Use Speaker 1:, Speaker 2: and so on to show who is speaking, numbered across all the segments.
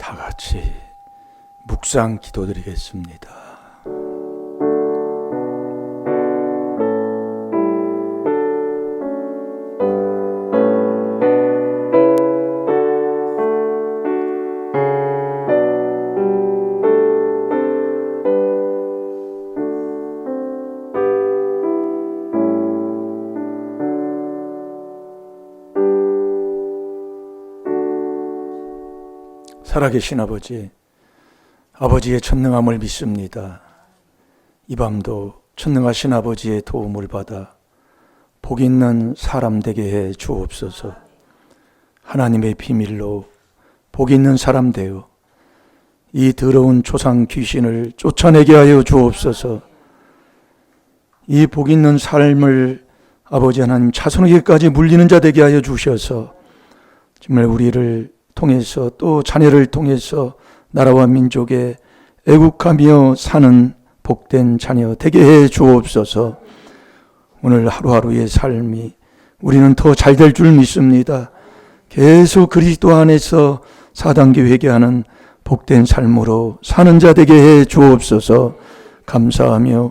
Speaker 1: 다 같이 묵상 기도드리겠습니다. 살아계신 아버지, 아버지의 전능함을 믿습니다. 이 밤도 전능하신 아버지의 도움을 받아 복 있는 사람 되게 해 주옵소서. 하나님의 비밀로 복 있는 사람 되어 이 더러운 조상 귀신을 쫓아내게 하여 주옵소서. 이 복 있는 삶을 아버지 하나님 자손에게까지 물리는 자 되게 하여 주셔서 정말 우리를 통해서 또 자녀를 통해서 나라와 민족에 애국하며 사는 복된 자녀 되게 해 주옵소서. 오늘 하루하루의 삶이 우리는 더 잘 될 줄 믿습니다. 계속 그리스도 안에서 4단계 회개하는 복된 삶으로 사는 자 되게 해 주옵소서. 감사하며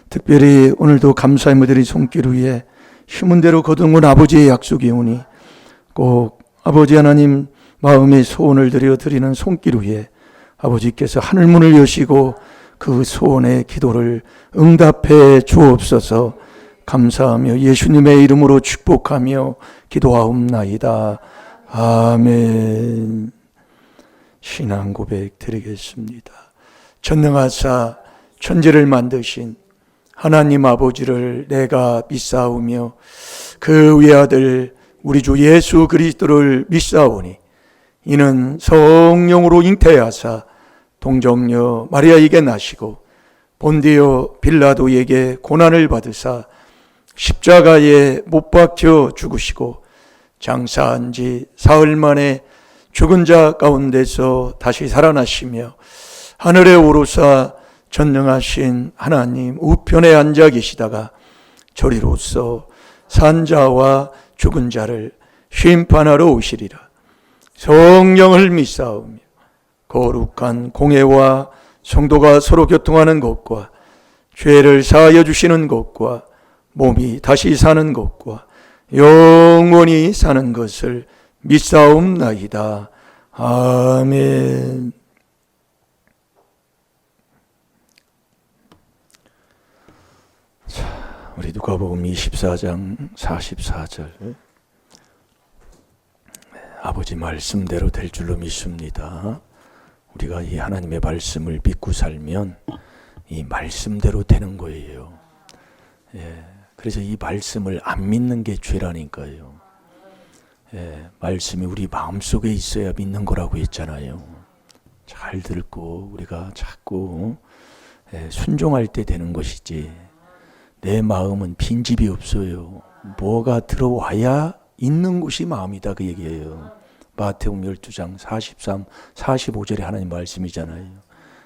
Speaker 1: 특별히 오늘도 감사의 무대의 손길 위에 힘은 대로 거둔 아버지의 약속이 오니 꼭 아버지 하나님 마음의 소원을 드리는 손길 위에 아버지께서 하늘문을 여시고 그 소원의 기도를 응답해 주옵소서. 감사하며 예수님의 이름으로 축복하며 기도하옵나이다. 아멘. 신앙 고백 드리겠습니다. 전능하사 천지를 만드신 하나님 아버지를 내가 믿사오며 그 외아들 우리 주 예수 그리스도를 믿사오니 이는 성령으로 잉태하사 동정녀 마리아에게 나시고 본디오 빌라도에게 고난을 받으사 십자가에 못 박혀 죽으시고 장사한 지 사흘 만에 죽은 자 가운데서 다시 살아나시며 하늘에 오르사 전능하신 하나님 우편에 앉아 계시다가 저리로서 산 자와 죽은 자를 심판하러 오시리라. 성령을 믿사오며 거룩한 공회와 성도가 서로 교통하는 것과 죄를 사하여 주시는 것과 몸이 다시 사는 것과 영원히 사는 것을 믿사옵나이다. 아멘. 자, 우리 누가복음 24장 44절 아버지 말씀대로 될 줄로 믿습니다. 우리가 이 하나님의 말씀을 믿고 살면 이 말씀대로 되는 거예요. 그래서 이 말씀을 안 믿는 게 죄라니까요. 말씀이 우리 마음속에 있어야 믿는 거라고 했잖아요. 잘 듣고 우리가 자꾸 순종할 때 되는 것이지 내 마음은 빈집이 없어요. 뭐가 들어와야 있는 곳이 마음이다 그 얘기예요. 마태복음 12장 43, 45절에 하나님 말씀이잖아요.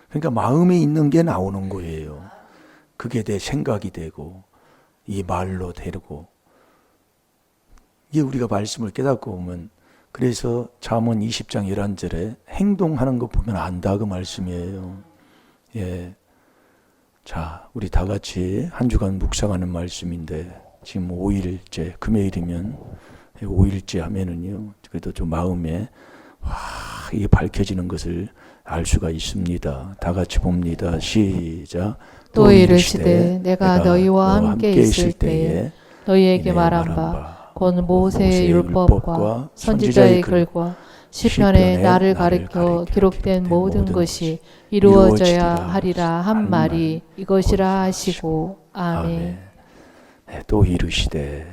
Speaker 1: 그러니까 마음에 있는 게 나오는 거예요. 그게 내 생각이 되고 이 말로 되고 이게 우리가 말씀을 깨닫고 보면 그래서 잠언 20장 11절에 행동하는 거 보면 안다 그 말씀이에요. 자, 우리 다 같이 한 주간 묵상하는 말씀인데 지금 5일째 금요일이면 5일째 하면은요, 그래도 좀 마음에 이게 밝혀지는 것을 알 수가 있습니다. 다 같이 봅니다. 시작.
Speaker 2: 또 이르시되 내가 너희와 함께 있을 때에 너희에게 말한 바 곧 모세의 율법과 선지자의 글과 시편에 나를 가리켜 기록된 모든 것이 이루어져야 하리라 한 말이 이것이라 하시고 아멘.
Speaker 1: 또 이르시되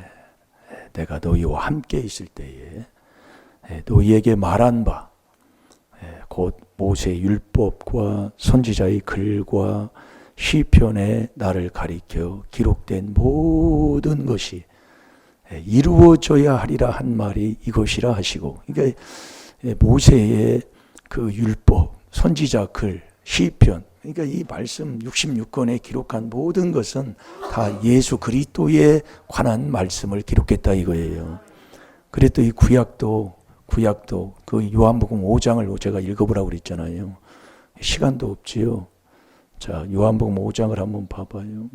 Speaker 1: 내가 너희와 함께 있을 때에 너희에게 말한 바 곧 모세의 율법과 선지자의 글과 시편에 나를 가리켜 기록된 모든 것이 이루어져야 하리라 한 말이 이것이라 하시고, 그러니까 모세의 그 율법, 선지자 글, 시편, 그러니까 이 말씀 66권에 기록한 모든 것은 다 예수 그리스도에 관한 말씀을 기록했다 이거예요. 그래도 이 구약도 구약도 그 요한복음 5장을 제가 읽어보라고 그랬잖아요. 시간도 없지요. 자, 요한복음 5장을 한번 봐봐요.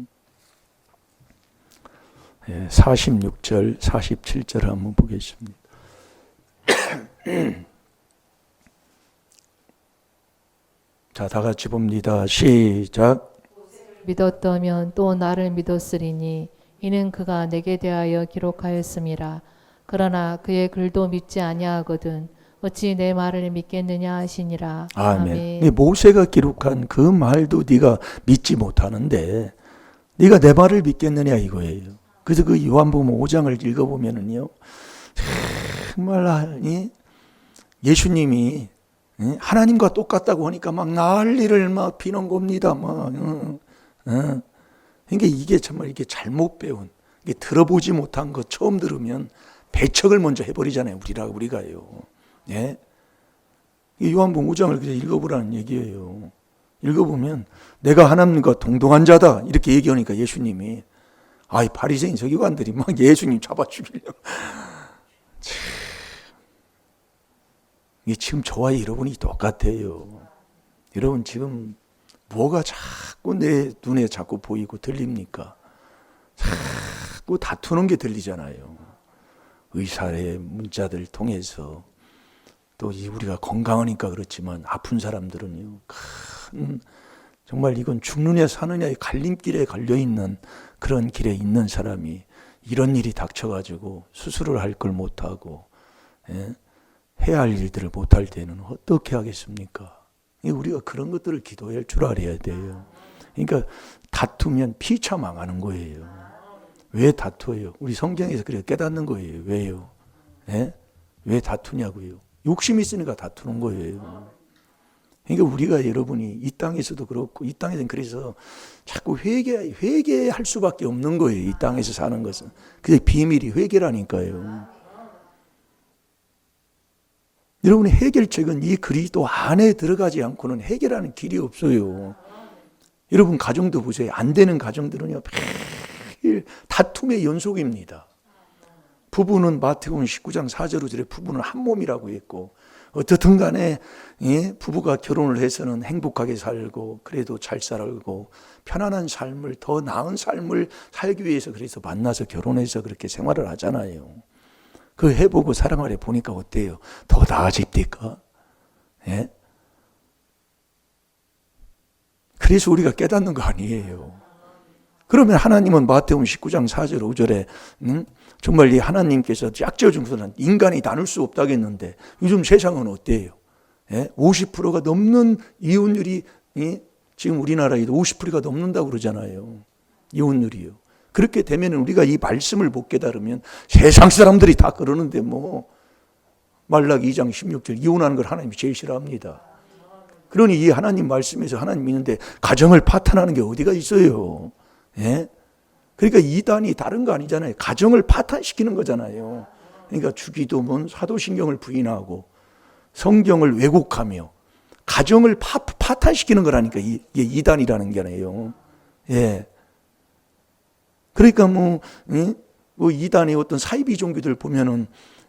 Speaker 1: 46절, 47절 한번 보겠습니다. 자, 다 같이 봅니다. 시작.
Speaker 2: 믿었다면 또 나를 믿었으리니 이는 그가 내게 대하여 기록하였음이라. 그러나 그의 글도 믿지 아니하거든 어찌 내 말을 믿겠느냐 하시니라.
Speaker 1: 아멘. 모세가 기록한 그 말도 네가 믿지 못하는데 네가 내 말을 믿겠느냐 이거예요. 그래서 그 요한복음 5장을 읽어보면은요, 정말 예수님이 하나님과 똑같다고 하니까 막 난리를 막 피는 겁니다. 그러니까 이게 정말 이게 잘못 배운, 이게 들어보지 못한 거 처음 들으면 배척을 먼저 해버리잖아요. 우리가요. 예? 요한복음 5장을 그냥 읽어보라는 얘기예요. 읽어보면 내가 하나님과 동등한 자다 이렇게 얘기하니까 예수님이 이 바리새인 서기관들이 막 예수님 잡아 죽이려고. 이게 지금 저와 여러분이 똑같아요. 여러분 지금 뭐가 자꾸 내 눈에 자꾸 보이고 들립니까? 자꾸 다투는 게 들리잖아요. 의사의 문자들 통해서 또 우리가 건강하니까 그렇지만 아픈 사람들은요, 정말 이건 죽느냐 사느냐의 갈림길에 걸려있는 그런 길에 있는 사람이 이런 일이 닥쳐가지고 수술을 할 걸 못하고 해야 할 일들을 못할 때는 어떻게 하겠습니까? 우리가 그런 것들을 기도할 줄 알아야 돼요. 그러니까 다투면 피차 망하는 거예요. 왜 다투어요? 우리 성경에서 그래 깨닫는 거예요. 왜요? 왜 다투냐고요? 욕심이 있으니까 다투는 거예요. 그러니까 우리가 여러분이 이 땅에서도 그렇고 이 땅에서는 그래서 자꾸 회개할 수밖에 없는 거예요. 이 땅에서 사는 것은. 그게 비밀이 회개라니까요. 여러분의 해결책은 이 그리스도 안에 들어가지 않고는 해결하는 길이 없어요. 여러분 가정도 보세요. 안 되는 가정들은요, 매일 다툼의 연속입니다. 부부는 마태복음 19장 4절에 부부는 한 몸이라고 했고, 어떻든 간에 부부가 결혼을 해서는 행복하게 살고 그래도 잘 살고 편안한 삶을, 더 나은 삶을 살기 위해서 그래서 만나서 결혼해서 그렇게 생활을 하잖아요. 그 해보고 사랑을 해보니까 어때요? 더 나아집니까? 예? 그래서 우리가 깨닫는 거 아니에요. 그러면 하나님은 마태복음 19장 4절 5절에 정말 이 하나님께서 짝지어 중서는 인간이 나눌 수 없다겠는데 요즘 세상은 어때요? 50%가 넘는 이혼율이 지금 우리나라에도 50%가 넘는다고 그러잖아요. 이혼율이요. 그렇게 되면 우리가 이 말씀을 못 깨달으면 세상 사람들이 다 그러는데 말라기 2장 16절 이혼하는 걸 하나님이 제일 싫어합니다. 그러니 이 하나님 말씀에서 하나님 믿는데 가정을 파탄하는 게 어디가 있어요? 그러니까 이단이 다른 거 아니잖아요. 가정을 파탄시키는 거잖아요. 그러니까 주기도문, 사도신경을 부인하고 성경을 왜곡하며 가정을 파탄시키는 거라니까 이게 이단이라는 게 아니에요. 그러니까 이단의 어떤 사이비 종교들 보면은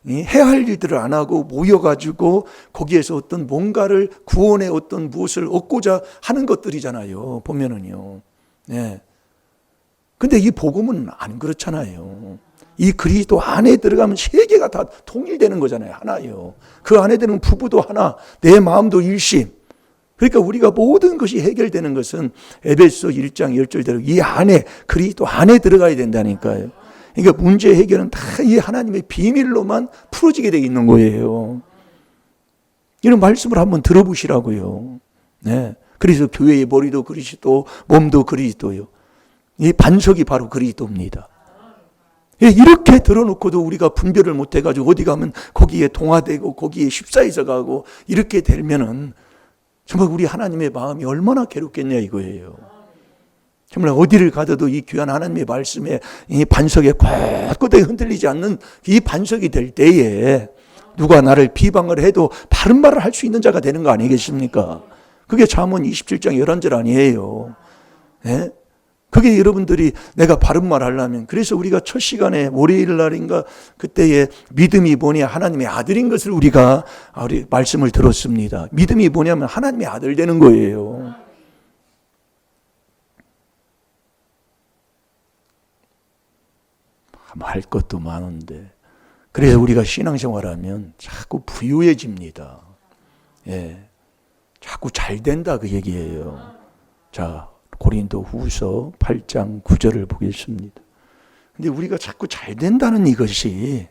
Speaker 1: 해야 할 일들을 안 하고 모여가지고 거기에서 어떤 뭔가를 구원의 어떤 무엇을 얻고자 하는 것들이잖아요. 보면은요. 근데 이 복음은 안 그렇잖아요. 이 그리스도 안에 들어가면 세계가 다 통일되는 거잖아요. 하나요. 그 안에 들어가면 부부도 하나, 내 마음도 일심. 그러니까 우리가 모든 것이 해결되는 것은 에베소 1장 10절대로 이 안에, 그리스도 안에 들어가야 된다니까요. 그러니까 문제 해결은 다 이 하나님의 비밀로만 풀어지게 되어 있는 거예요. 이런 말씀을 한번 들어보시라고요. 그래서 교회의 머리도 그리스도, 몸도 그리스도요. 이 반석이 바로 그리스도입니다. 이렇게 들어놓고도 우리가 분별을 못해가지고 어디 가면 거기에 동화되고 거기에 휩싸여서 가고 이렇게 되면은 정말 우리 하나님의 마음이 얼마나 괴롭겠냐 이거예요. 정말 어디를 가도 이 귀한 하나님의 말씀에 이 반석에 꼿꼿하게 흔들리지 않는 이 반석이 될 때에 누가 나를 비방을 해도 바른 말을 할 수 있는 자가 되는 거 아니겠습니까? 그게 잠언 27장 11절 아니에요. 그게 여러분들이 내가 바른 말 하려면, 그래서 우리가 첫 시간에 월요일 날인가 그때에 믿음이 뭐냐 하나님의 아들인 것을 우리가 우리 말씀을 들었습니다. 믿음이 뭐냐면 하나님의 아들 되는 거예요. 할 것도 많은데, 그래서 우리가 신앙생활하면 자꾸 부유해집니다. 예, 자꾸 잘 된다 그 얘기예요. 자, 고린도 후서 8장 9절을 보겠습니다. 근데 우리가 자꾸 잘 된다는 이것이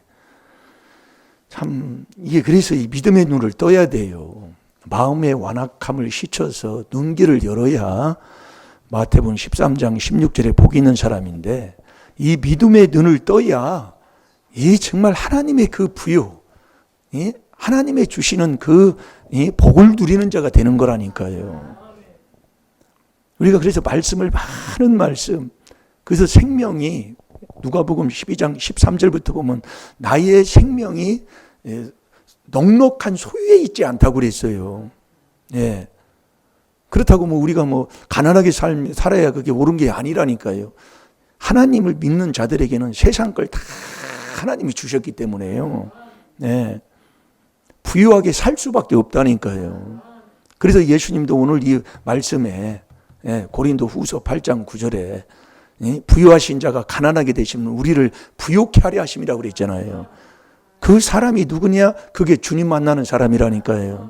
Speaker 1: 참, 이게 그래서 이 믿음의 눈을 떠야 돼요. 마음의 완악함을 씻어서 눈길을 열어야 마태복음 13장 16절에 복이 있는 사람인데, 이 믿음의 눈을 떠야 이 정말 하나님의 그 부요, 하나님의 주시는 그 복을 누리는 자가 되는 거라니까요. 우리가 그래서 말씀을 많은 말씀, 그래서 생명이 누가복음 12장 13절부터 보면 나의 생명이 넉넉한 소유에 있지 않다고 그랬어요. 예. 그렇다고 뭐 우리가 뭐 가난하게 살아야 그게 옳은 게 아니라니까요. 하나님을 믿는 자들에게는 세상 걸 다 하나님이 주셨기 때문에요. 네. 부유하게 살 수밖에 없다니까요. 그래서 예수님도 오늘 이 말씀에 고린도 후서 8장 9절에 부유하신 자가 가난하게 되시면 우리를 부욕케 하려 하심이라고 그랬잖아요. 그 사람이 누구냐? 그게 주님 만나는 사람이라니까요.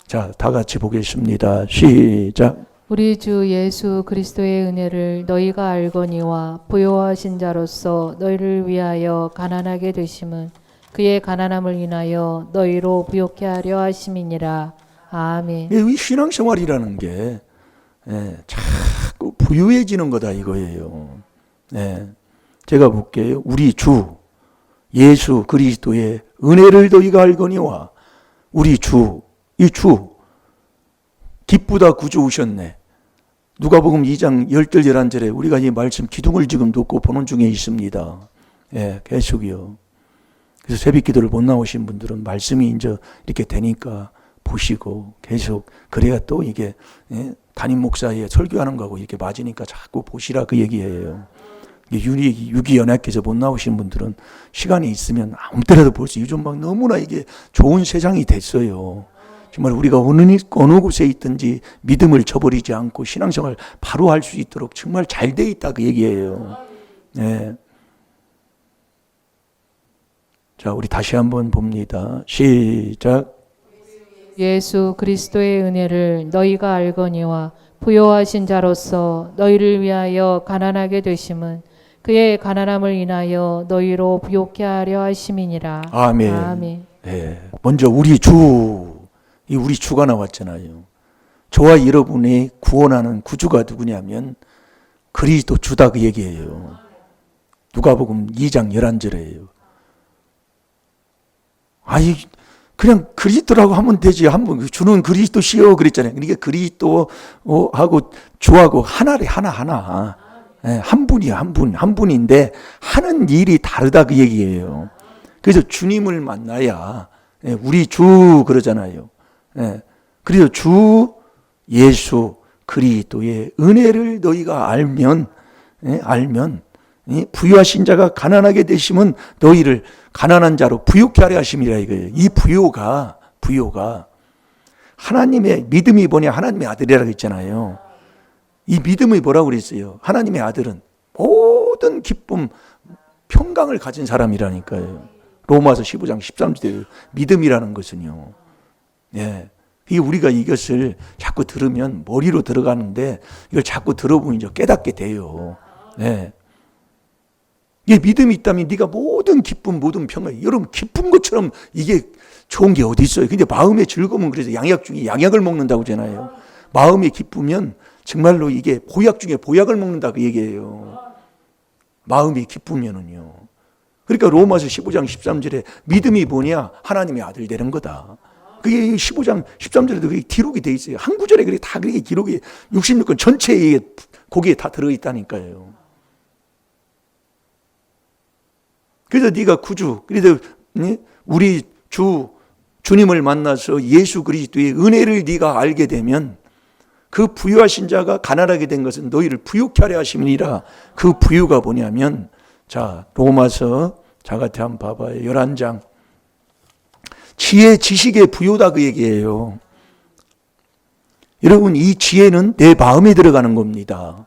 Speaker 1: 자, 다 같이 보겠습니다. 시작.
Speaker 2: 우리 주 예수 그리스도의 은혜를 너희가 알거니와 부요하신 자로서 너희를 위하여 가난하게 되심은 그의 가난함을 인하여 너희로 부욕케 하려 하심이니라. 아멘.
Speaker 1: 이 신앙생활이라는 게 자꾸 부유해지는 거다 이거예요. 제가 볼게요. 우리 주 예수 그리스도의 은혜를 너희가 알거니와, 우리 주, 이 주 기쁘다 구주 오셨네. 누가복음 2장 10절 11절에 우리가 이 말씀 기둥을 지금 놓고 보는 중에 있습니다. 계속이요. 그래서 새벽 기도를 못 나오신 분들은 말씀이 이제 이렇게 되니까 보시고 계속, 그래야 또 이게 담임 목사의 설교하는 거하고 이렇게 맞으니까 자꾸 보시라 그 얘기예요. 유기연합께서 못 나오신 분들은 시간이 있으면 아무 때라도 볼 수, 요즘 막 너무나 이게 좋은 세상이 됐어요. 정말 우리가 어느 곳에 있든지 믿음을 저버리지 않고 신앙생활 바로 할 수 있도록 정말 잘 돼 있다 그 얘기예요. 자, 우리 다시 한번 봅니다. 시작.
Speaker 2: 예수 그리스도의 은혜를 너희가 알거니와 부요하신 자로서 너희를 위하여 가난하게 되심은 그의 가난함을 인하여 너희로 부욕케 하려 하심이니라.
Speaker 1: 아멘.
Speaker 2: 아멘.
Speaker 1: 먼저 우리 주, 우리 주가 나왔잖아요. 저와 여러분이 구원하는 구주가 누구냐면 그리스도 주다 그 얘기예요. 누가복음 2장 11절이에요. 그냥 그리스도라고 하면 되지. 한번 주는 그리스도시여 그랬잖아요. 그러니까 그리스도하고 주하고 하나래, 하나. 한 분이야, 한 분인데 하는 일이 다르다 그 얘기예요. 그래서 주님을 만나야 우리 주 그러잖아요. 그래서 주 예수 그리스도의 은혜를 너희가 알면 부유하신 자가 가난하게 되시면 너희를 가난한 자로 부욕케 하려 하심이라 이거예요. 이 부요가 하나님의 믿음이 뭐냐, 하나님의 아들이라고 했잖아요. 이 믿음이 뭐라고 그랬어요? 하나님의 아들은 모든 기쁨, 평강을 가진 사람이라니까요. 로마서 15장 13절에 믿음이라는 것은요. 이게 우리가 이것을 자꾸 들으면 머리로 들어가는데 이걸 자꾸 들어보면 이제 깨닫게 돼요. 이게 믿음이 있다면 네가 모든 기쁨, 모든 평강, 여러분 기쁜 것처럼 이게 좋은 게 어디 있어요? 근데 마음의 즐거움은 그래서 양약 중에 양약을 먹는다고 하잖아요. 마음이 기쁘면 정말로 이게 보약 중에 보약을 먹는다 그 얘기예요. 마음이 기쁘면은요. 그러니까 로마서 15장 13절에 믿음이 뭐냐? 하나님의 아들 되는 거다. 그게 15장 13절에도 그게 기록이 돼 있어요. 한 구절에 그게 다 그게 기록이 66권 전체에 거기에 다 들어 있다니까요. 그래서 네가 구주, 그래서 우리 주님을 만나서 예수 그리스도의 은혜를 네가 알게 되면 그 부유하신 자가 가난하게 된 것은 너희를 부유케 하려 하심이니라. 그 부유가 뭐냐면, 자, 로마서 자가태 한번 봐봐요. 11장. 지혜, 지식의 부요다 그 얘기예요. 여러분, 이 지혜는 내 마음에 들어가는 겁니다.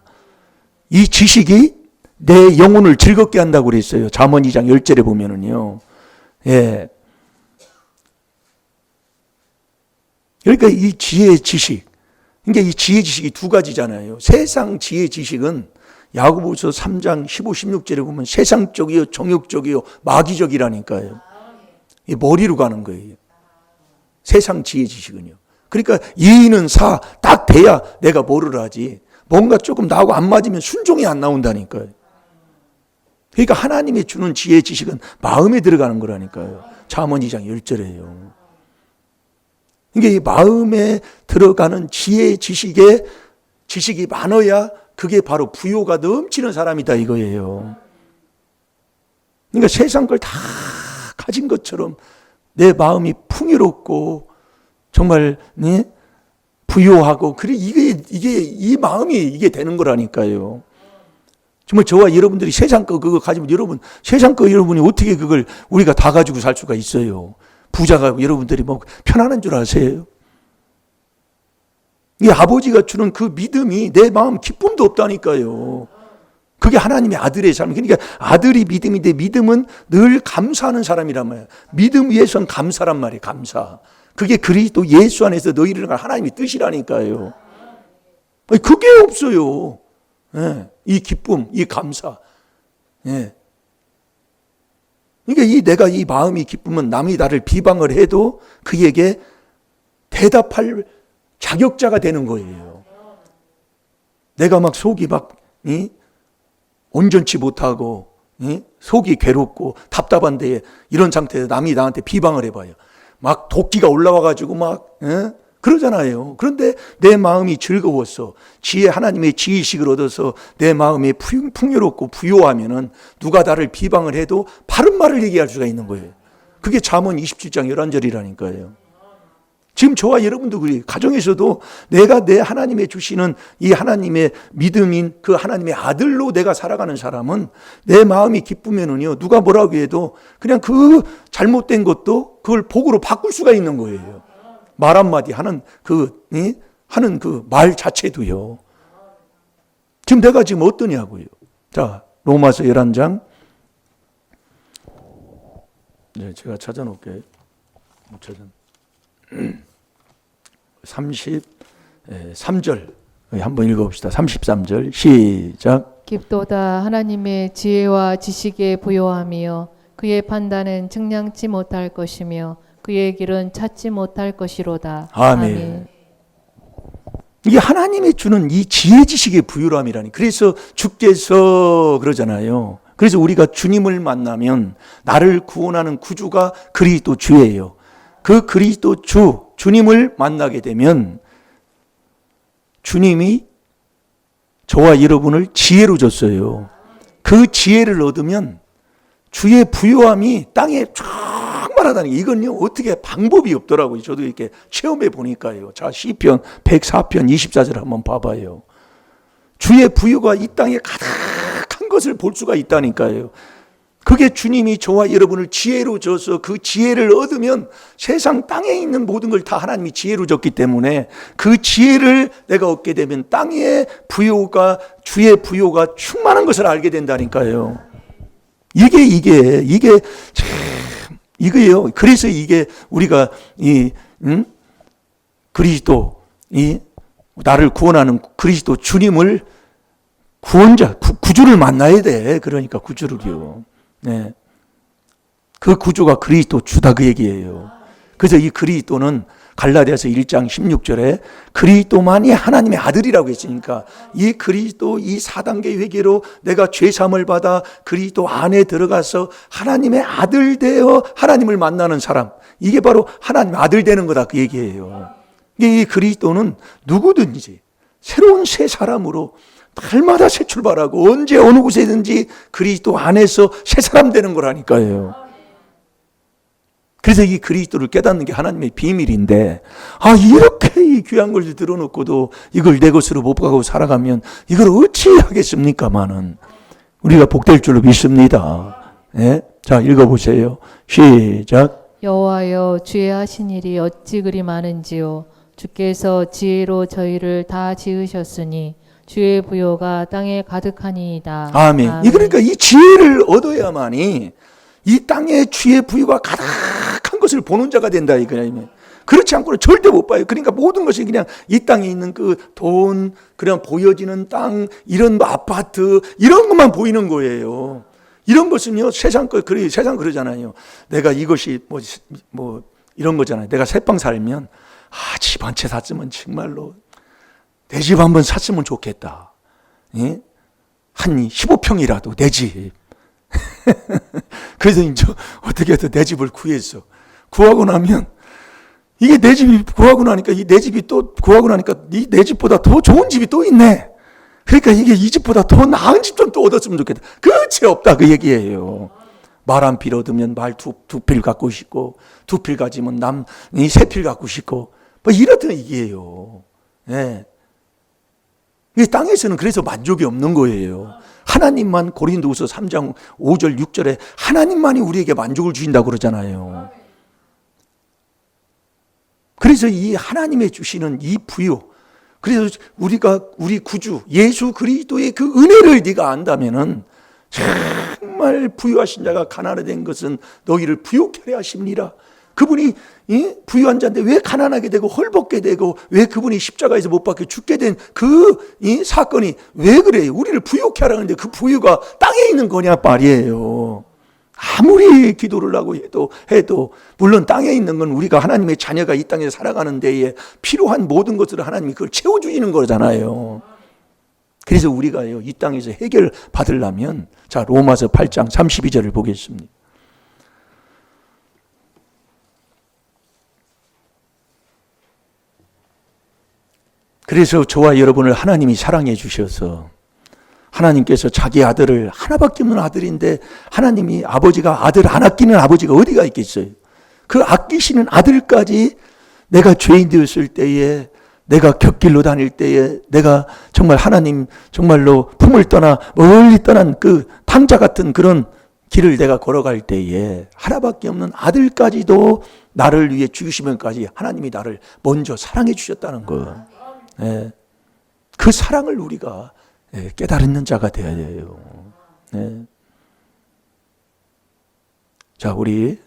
Speaker 1: 이 지식이 내 영혼을 즐겁게 한다고 그랬어요. 잠언 2장 10절에 보면은요. 예. 그러니까 이 지혜의 지식. 그러니까 이 지혜 지식이 두 가지잖아요. 세상 지혜 지식은 야고보서 3장 15, 16절에 보면 세상적이요, 정욕적이요, 마귀적이라니까요. 이 머리로 가는 거예요. 세상 지혜 지식은요. 그러니까 이의는 사, 딱 돼야 내가 뭐를 하지. 뭔가 조금 나하고 안 맞으면 순종이 안 나온다니까요. 그러니까 하나님이 주는 지혜 지식은 마음에 들어가는 거라니까요. 잠언 2장 10절에요. 그러니까 이 마음에 들어가는 지혜 지식이 많아야 그게 바로 부요가 넘치는 사람이다 이거예요. 그러니까 세상 걸 다 가진 것처럼 내 마음이 풍요롭고 정말 부요하고 그래 이게 이 마음이 이게 되는 거라니까요. 정말 저와 여러분들이 세상 거 그거 가지면 여러분 세상 거 여러분이 어떻게 그걸 우리가 다 가지고 살 수가 있어요. 부자가 여러분들이 뭐 편안한 줄 아세요? 이 아버지가 주는 그 믿음이 내 마음 기쁨도 없다니까요. 그게 하나님의 아들의 삶. 그러니까 아들이 믿음인데 믿음은 늘 감사하는 사람이란 말이에요. 믿음 위에선 감사란 말이에요. 감사. 그게 그리스도 예수 안에서 너희를 간 하나님의 뜻이라니까요. 그게 없어요. 예. 이 기쁨, 이 감사. 예. 그러니까 내가 이 마음이 기쁘면 남이 나를 비방을 해도 그에게 대답할 자격자가 되는 거예요. 내가 막 속이 막 온전치 못하고 속이 괴롭고 답답한데 이런 상태에서 남이 나한테 비방을 해봐요. 막 도끼가 올라와가지고 막 그러잖아요. 그런데 내 마음이 즐거웠어. 하나님의 지혜식을 얻어서 내 마음이 풍요롭고 부요하면은 누가 나를 비방을 해도 바른 말을 얘기할 수가 있는 거예요. 그게 잠언 27장 11절이라니까요. 지금 저와 여러분도 그래요. 가정에서도 내가 내 하나님의 주시는 이 하나님의 믿음인 그 하나님의 아들로 내가 살아가는 사람은 내 마음이 기쁘면은요, 누가 뭐라고 해도 그냥 그 잘못된 것도 그걸 복으로 바꿀 수가 있는 거예요. 말 한마디 하는 그 말 자체도요. 지금 내가 지금 어떠냐고요. 자, 로마서 11장. 네, 제가 찾아놓을게요. 못 찾아. 33절 한번 읽어봅시다. 33절 시작.
Speaker 2: 깊도다 하나님의 지혜와 지식의 부요함이요 그의 판단은 측량치 못할 것이며 그의 길은 찾지 못할 것이로다.
Speaker 1: 아멘. 이게 하나님이 주는 이 지혜 지식의 부유함이라니. 그래서 주께서 그러잖아요. 그래서 우리가 주님을 만나면 나를 구원하는 구주가 그리스도 주예요. 그 그리스도 주님을 만나게 되면 주님이 저와 여러분을 지혜로 줬어요. 그 지혜를 얻으면 주의 부요함이 땅에 충만하다는 게 이건요 어떻게 방법이 없더라고요. 저도 이렇게 체험해 보니까요. 자, 시편 104편 24절 한번 봐봐요. 주의 부요가 이 땅에 가득한 것을 볼 수가 있다니까요. 그게 주님이 저와 여러분을 지혜로 줘서 그 지혜를 얻으면 세상 땅에 있는 모든 걸 다 하나님이 지혜로 줬기 때문에 그 지혜를 내가 얻게 되면 땅의 부요가 주의 부요가 충만한 것을 알게 된다니까요. 이게 참 이거예요. 그래서 이게 우리가 그리스도 나를 구원하는 그리스도 주님을 구원자 구주를 만나야 돼. 그러니까 구주를요. 네. 그 구주가 그리스도 주다 그 얘기예요. 그래서 이 그리스도는 갈라디아서 1장 16절에 그리스도만이 하나님의 아들이라고 했으니까 이 그리스도 이 4단계 회개로 내가 죄사함을 받아 그리스도 안에 들어가서 하나님의 아들 되어 하나님을 만나는 사람, 이게 바로 하나님의 아들 되는 거다 그 얘기예요. 이 그리스도는 누구든지 새로운 새 사람으로 날마다 새 출발하고 언제 어느 곳에든지 그리스도 안에서 새 사람 되는 거라니까요. 그래서 이 그리스도를 깨닫는 게 하나님의 비밀인데, 이렇게 이 귀한 걸 들어놓고도 이걸 내 것으로 못 가고 살아가면 이걸 어찌 하겠습니까마는 우리가 복될 줄로 믿습니다. 예? 자, 읽어보세요. 시작.
Speaker 2: 여호와여, 주의 하신 일이 어찌 그리 많은지요. 주께서 지혜로 저희를 다 지으셨으니 주의 부요가 땅에 가득하니이다.
Speaker 1: 아멘. 그러니까 이 지혜를 얻어야만이 이 땅에 주의 부유가 가득한 것을 보는 자가 된다 이거예요. 그렇지 않고는 절대 못 봐요. 그러니까 모든 것이 그냥 이 땅에 있는 그 돈, 그냥 보여지는 땅, 이런 뭐 아파트, 이런 것만 보이는 거예요. 이런 것은요, 세상 그러잖아요. 내가 이것이 뭐 이런 거잖아요. 내가 새빵 살면 집 한 채 샀으면 정말로 내 집 한번 샀으면 좋겠다. 예? 한 15평이라도 내 집. 그래서 이제 어떻게 해서 내 집을 구했어. 구하고 나면 이게 내 집이 구하고 나니까 이 내 집이 또 구하고 나니까 이 내 집보다 더 좋은 집이 또 있네. 그러니까 이게 이 집보다 더 나은 집 좀 또 얻었으면 좋겠다. 끝이 없다 그 얘기예요. 말 한 필 얻으면 말 두 필 갖고 싶고, 두 필 가지면 세 필 갖고 싶고, 뭐 이렇던 얘기예요. 예. 이 땅에서는 그래서 만족이 없는 거예요. 하나님만, 고린도후서 3장 5절 6절에 하나님만이 우리에게 만족을 주신다고 그러잖아요. 그래서 이 하나님의 주시는 이 부요, 그래서 우리 구주 예수 그리스도의 그 은혜를 네가 안다면은 정말 부유하신 자가 가난하된 것은 너희를 부유케 하려 하심니라. 그분이 부유한 자인데 왜 가난하게 되고 헐벗게 되고 왜 그분이 십자가에서 못 박혀 죽게 된 그 사건이 왜 그래요? 우리를 부유케 하라는데 그 부유가 땅에 있는 거냐 말이에요. 아무리 기도를 하고 해도 물론 땅에 있는 건 우리가 하나님의 자녀가 이 땅에 살아가는 데에 필요한 모든 것들을 하나님이 그걸 채워주시는 거잖아요. 그래서 우리가요, 이 땅에서 해결 받으려면, 자, 로마서 8장 32절을 보겠습니다. 그래서 저와 여러분을 하나님이 사랑해 주셔서 하나님께서 자기 아들을, 하나밖에 없는 아들인데 하나님이, 아버지가 아들 안 아끼는 아버지가 어디가 있겠어요. 그 아끼시는 아들까지 내가 죄인 되었을 때에, 내가 곁길로 다닐 때에, 내가 정말 하나님 정말로 품을 떠나 멀리 떠난 그 탕자 같은 그런 길을 내가 걸어갈 때에 하나밖에 없는 아들까지도 나를 위해 죽으시면까지 하나님이 나를 먼저 사랑해 주셨다는 거. 예. 그 사랑을 우리가 깨달는 자가 되어야 돼요. 예. 자, 우리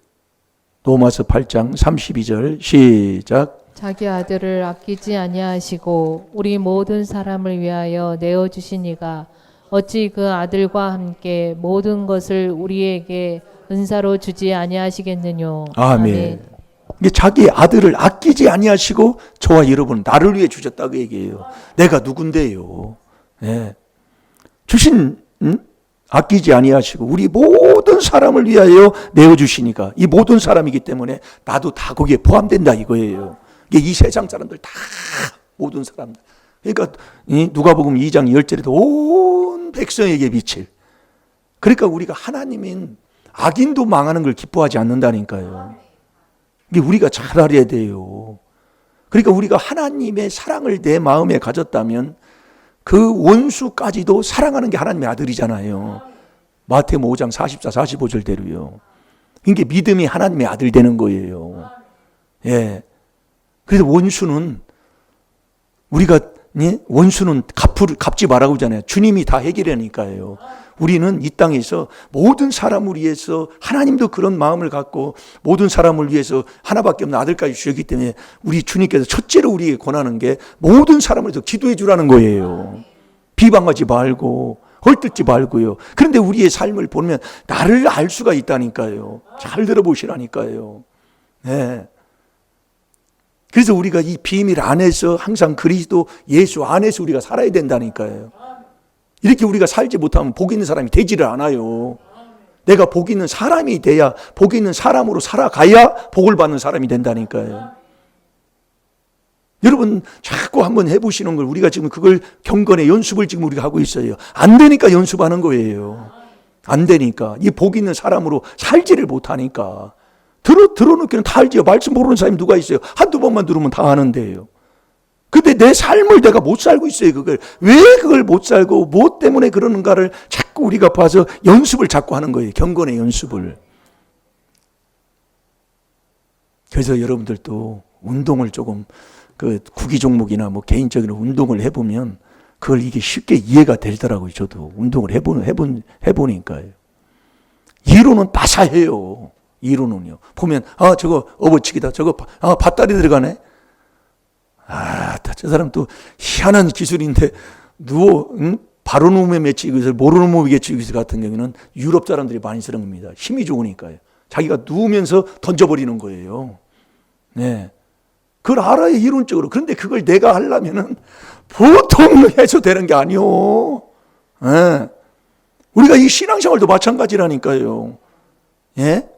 Speaker 1: 로마서 8장 32절 시작.
Speaker 2: 자기 아들을 아끼지 아니하시고 우리 모든 사람을 위하여 내어 주시니가 어찌 그 아들과 함께 모든 것을 우리에게 은사로 주지 아니하시겠느뇨.
Speaker 1: 아멘. 이게 자기 아들을 아끼지 아니하시고 저와 여러분 나를 위해 주셨다고 얘기해요. 내가 누군데요? 예. 주신 아끼지 아니하시고 우리 모든 사람을 위하여 내어주시니까, 이 모든 사람이기 때문에 나도 다 거기에 포함된다 이거예요. 이게 이 세상 사람들 다, 모든 사람들. 그러니까 누가복음 2장 10절에도 온 백성에게 비칠. 그러니까 우리가 하나님인 악인도 망하는 걸 기뻐하지 않는다니까요. 이게 우리가 잘 알아야 돼요. 그러니까 우리가 하나님의 사랑을 내 마음에 가졌다면 그 원수까지도 사랑하는 게 하나님의 아들이잖아요. 마태복음 5장 44, 45절대로요. 이게 믿음이 하나님의 아들 되는 거예요. 예. 그래서 원수는 우리가 원수는 갚지 말라고 하잖아요. 주님이 다 해결하니까요. 우리는 이 땅에서 모든 사람을 위해서, 하나님도 그런 마음을 갖고 모든 사람을 위해서 하나밖에 없는 아들까지 주셨기 때문에 우리 주님께서 첫째로 우리에게 권하는 게 모든 사람을 위해서 기도해 주라는 거예요. 비방하지 말고 헐뜯지 말고요. 그런데 우리의 삶을 보면 나를 알 수가 있다니까요. 잘 들어보시라니까요. 네. 그래서 우리가 이 비밀 안에서 항상 그리스도 예수 안에서 우리가 살아야 된다니까요. 이렇게 우리가 살지 못하면 복 있는 사람이 되지를 않아요. 내가 복 있는 사람이 돼야, 복 있는 사람으로 살아가야 복을 받는 사람이 된다니까요. 여러분 자꾸 한번 해보시는 걸, 우리가 지금 그걸 경건의 연습을 지금 우리가 하고 있어요. 안 되니까 연습하는 거예요. 안 되니까. 이 복 있는 사람으로 살지를 못하니까. 들어놓기는 다 알지요. 말씀 모르는 사람이 누가 있어요. 한두 번만 들으면 다 아는데요. 근데 내 삶을 내가 못 살고 있어요. 왜 그걸 못 살고 뭐 때문에 그러는가를 자꾸 우리가 봐서 연습을 자꾸 하는 거예요. 경건의 연습을. 그래서 여러분들도 운동을 조금 그 구기 종목이나 뭐 개인적인 운동을 해보면 그걸 이게 쉽게 이해가 되더라고요. 저도 운동을 해보니까요. 이론은 빠사해요. 이론은요. 보면 저거 업어치기다. 저거 밧다리 들어가네. 저 사람 또 희한한 기술인데 바로 놈에 맺히기 위해서 모르는 몸에 맺히기 위해서 같은 경우는 유럽 사람들이 많이 쓰는 겁니다. 힘이 좋으니까요. 자기가 누우면서 던져버리는 거예요. 네. 그걸 알아요, 이론적으로. 그런데 그걸 내가 하려면은 보통 해서 되는 게 아니요. 네. 우리가 이 신앙생활도 마찬가지라니까요. 예?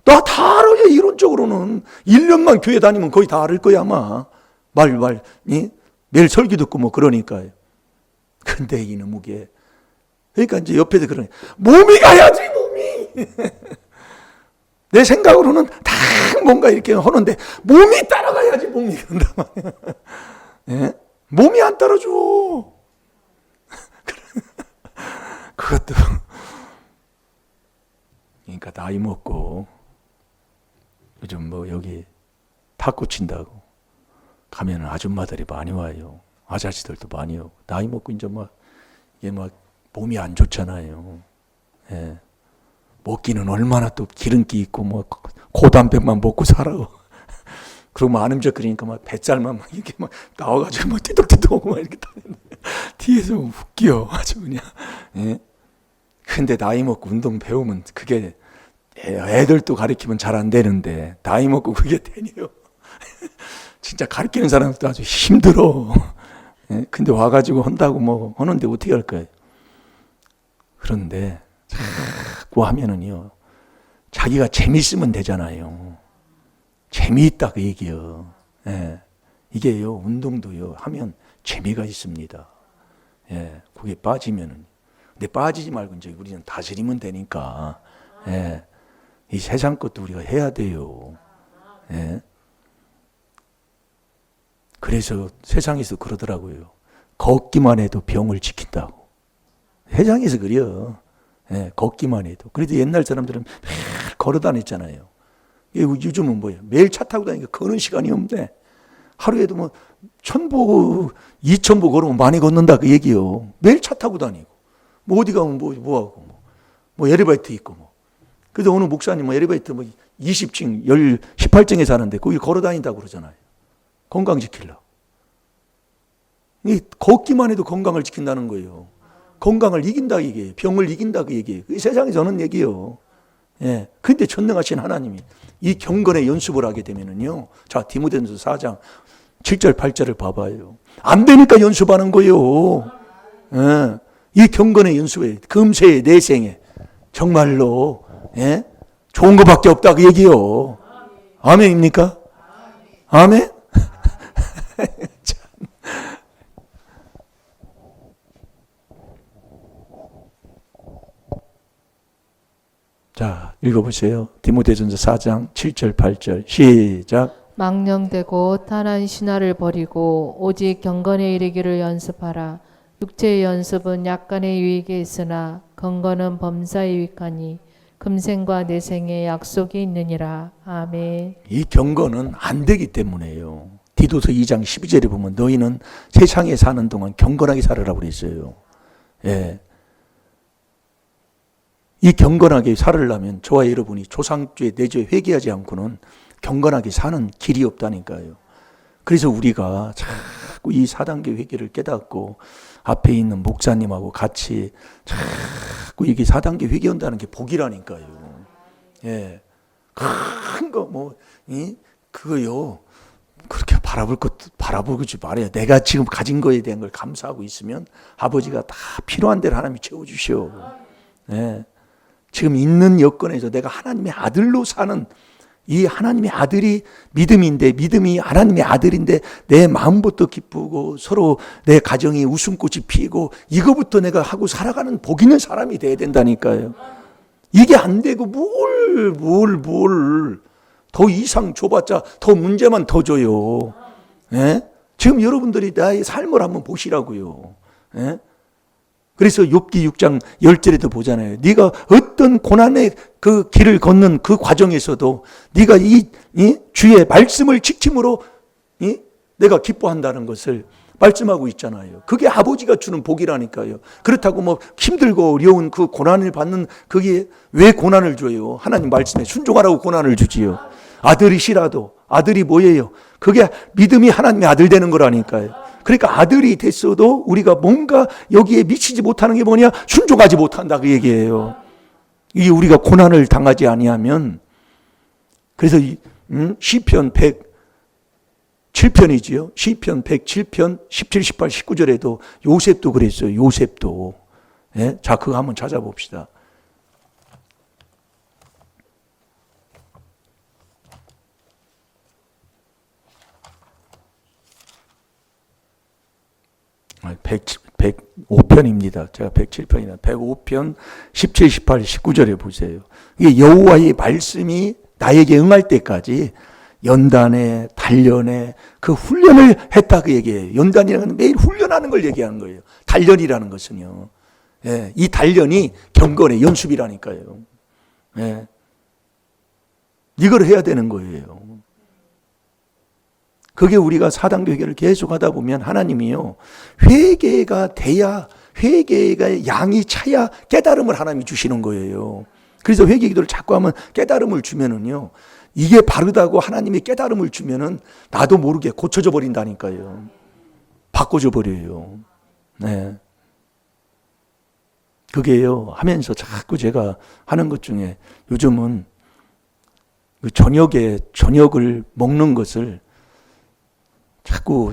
Speaker 1: 나 다 알아요, 이론적으로는. 1년만 교회 다니면 거의 다 알을 거야, 아마. 매일 설교 듣고 뭐 그러니까요. 근데 이놈의 게. 그러니까 이제 옆에서 그러네. 몸이 가야지, 몸이. 내 생각으로는 다 뭔가 이렇게 하는데 몸이 따라가야지, 몸이. 그런단 말이야. 예? 몸이 안 따라줘. 그것도. 그러니까 나이 먹고 요즘 뭐 여기 탁구 친다고 가면은 아줌마들이 많이 와요. 아저씨들도 많이 오고. 나이 먹고 이제 이게 몸이 안 좋잖아요. 예. 먹기는 얼마나 또 기름기 있고 고단백만 먹고 살아. 그리고 안 음적거리니까 뱃살만 이렇게 나와가지고 띠덕띠덕 이렇게 다니는데 뒤에서 웃겨 아주 그냥. 예. 근데 나이 먹고 운동 배우면 그게 애들도 가르치면 잘 안 되는데 나이 먹고 그게 되네요. 진짜 가르치는 사람도 아주 힘들어. 예? 근데 와가지고 한다고 하는데 어떻게 할 거예요? 그런데 자꾸 하면은요, 자기가 재밌으면 되잖아요. 재미있다 그 얘기요. 예. 이게요, 운동도요 하면 재미가 있습니다. 예. 거기에 빠지면은. 근데 빠지지 말고 이제 우리는 다스리면 되니까. 예. 이 세상 것도 우리가 해야 돼요. 예. 그래서 세상에서 그러더라고요. 걷기만 해도 병을 지킨다고. 세상에서 그래요. 예, 걷기만 해도. 그래도 옛날 사람들은 매일 걸어 다녔잖아요. 요즘은 뭐예요? 매일 차 타고 다니니까 걷는 시간이 없네. 하루에도 1000보, 2000보 걸으면 많이 걷는다 그 얘기요. 매일 차 타고 다니고. 어디 가면 뭐하고. 에리베이터 있고 그래도 어느 목사님 에리베이터 20층, 18층에 사는데 거기 걸어 다닌다고 그러잖아요. 건강 지키려고. 걷기만 해도 건강을 지킨다는 거예요. 건강을 이긴다 이게 병을 이긴다 그 얘기예요. 그 세상에서 하는 얘기예요. 예. 근데 전능하신 하나님이 이 경건의 연습을 하게 되면은요. 자, 디모데전서 4장 7절 8절을 봐봐요. 안 되니까 연습하는 거예요. 예. 이 경건의 연습에 금세에 내생에 정말로 예? 좋은 것밖에 없다 그 얘기요. 아멘입니까? 아멘? 자, 읽어보세요. 디모데전서 4장 7절 8절 시작.
Speaker 2: 망령되고 탄한 신화를 버리고 오직 경건에 이르기를 연습하라. 육체의 연습은 약간의 유익이 있으나 건건은 범사에 유익하니 금생과 내생에 약속이 있느니라. 아멘.
Speaker 1: 이 경건은 안 되기 때문에요. 디도서 2장 12절에 보면 너희는 세상에 사는 동안 경건하게 살으라고 그랬어요. 예. 이 경건하게 살으려면 저와 여러분이 조상죄, 내죄 회개하지 않고는 경건하게 사는 길이 없다니까요. 그래서 우리가 자꾸 이 4단계 회개를 깨닫고 앞에 있는 목사님하고 같이 자꾸 이게 4단계 회개한다는 게 복이라니까요. 예. 큰 거 그거요. 그렇게 바라보지 말아요. 내가 지금 가진 거에 대한 걸 감사하고 있으면 아버지가 다 필요한 대로 하나님이 채워주시오. 예. 지금 있는 여건에서 내가 하나님의 아들로 사는 이 하나님의 아들이 믿음인데 믿음이 하나님의 아들인데 내 마음부터 기쁘고 서로 내 가정이 웃음꽃이 피고 이거부터 내가 하고 살아가는 복 있는 사람이 돼야 된다니까요. 이게 안 되고 더 이상 줘봤자 더 문제만 더 줘요. 예? 지금 여러분들이 나의 삶을 한번 보시라고요. 예? 그래서 욥기 6장 10절에도 보잖아요. 네가 어떤 고난의 그 길을 걷는 그 과정에서도 네가 이 주의 말씀을 지킴으로 내가 기뻐한다는 것을 말씀하고 있잖아요. 그게 아버지가 주는 복이라니까요. 그렇다고 뭐 힘들고 어려운 그 고난을 받는 그게 왜 고난을 줘요? 하나님 말씀에 순종하라고 고난을 주지요. 아들이시라도 아들이 뭐예요? 그게 믿음이 하나님의 아들 되는 거라니까요. 그러니까 아들이 됐어도 우리가 뭔가 여기에 미치지 못하는 게 뭐냐? 순종하지 못한다 그 얘기예요. 이게 우리가 고난을 당하지 아니하면 그래서 시편 107편이지요. 시편 107편 17, 18, 19절에도 요셉도 그랬어요. 요셉도. 예? 자, 그거 한번 찾아봅시다. 아, 105편입니다. 제가 107편이나 105편 17, 18, 19절에 보세요. 이게 여호와의 말씀이 나에게 응할 때까지 연단에 단련에 그 훈련을 했다 그 얘기예요. 연단이라는 건 매일 훈련하는 걸 얘기하는 거예요. 단련이라는 것은요. 예, 이 단련이 경건의 연습이라니까요. 예, 이걸 해야 되는 거예요. 그게 우리가 4단계 회개를 계속 하다 보면 하나님이요. 회개가 돼야 회개가 양이 차야 깨달음을 하나님이 주시는 거예요. 그래서 회개 기도를 자꾸 하면 깨달음을 주면은요. 이게 바르다고 하나님이 깨달음을 주면은 나도 모르게 고쳐져 버린다니까요. 바꿔져 버려요. 네. 그게요. 하면서 자꾸 제가 하는 것 중에 요즘은 그 저녁을 먹는 것을 자꾸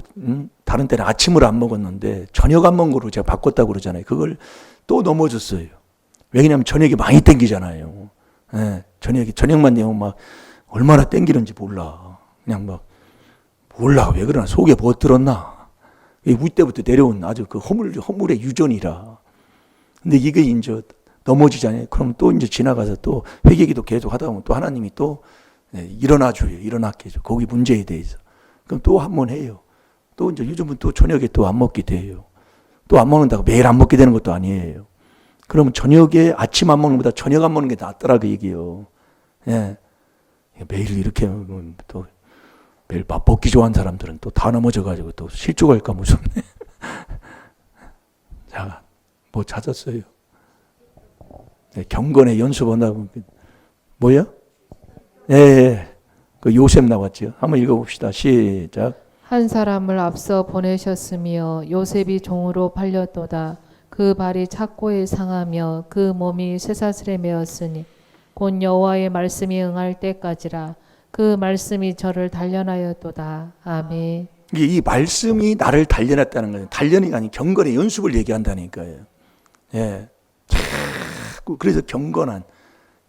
Speaker 1: 다른 때는 아침을 안 먹었는데 저녁 안 먹은 거로 제가 바꿨다고 그러잖아요. 그걸 또 넘어졌어요. 왜냐하면 저녁이 많이 땡기잖아요. 네. 저녁만 되면 막 얼마나 땡기는지 몰라. 그냥 막 몰라. 왜 그러나 속에 뭐 들었나. 위 때부터 내려온 아주 그 허물의 유전이라. 근데 이게 이제 넘어지잖아요. 그럼 또 이제 지나가서 또 회개기도 계속 하다 보면 또 하나님이 또 일어나줘요. 일어나게 해줘. 거기 문제에 대해서. 그럼 또 한 번 해요. 또 이제 요즘은 또 저녁에 또 안 먹게 돼요. 또 안 먹는다고 매일 안 먹게 되는 것도 아니에요. 그러면 저녁에 아침 안 먹는 것보다 저녁 안 먹는 게 낫더라 그 얘기요. 예. 매일 이렇게 또 매일 밥 먹기 좋아하는 사람들은 또 다 넘어져가지고 또 실족할까 무섭네. 자, 뭐 찾았어요? 네, 경건의 연습한다고 뭐야? 예, 그 요셉 나왔죠. 한번 읽어봅시다. 시작.
Speaker 2: 한 사람을 앞서 보내셨으며 요셉이 종으로 팔렸도다. 그 발이 착고에 상하며 그 몸이 쇠사슬에 매었으니 곧 여호와의 말씀이 응할 때까지라. 그 말씀이 저를 단련하였도다. 아멘.
Speaker 1: 이 말씀이 나를 단련했다는 거예요. 단련이 아닌 경건의 연습을 얘기한다니까요. 예. 자꾸 그래서 경건한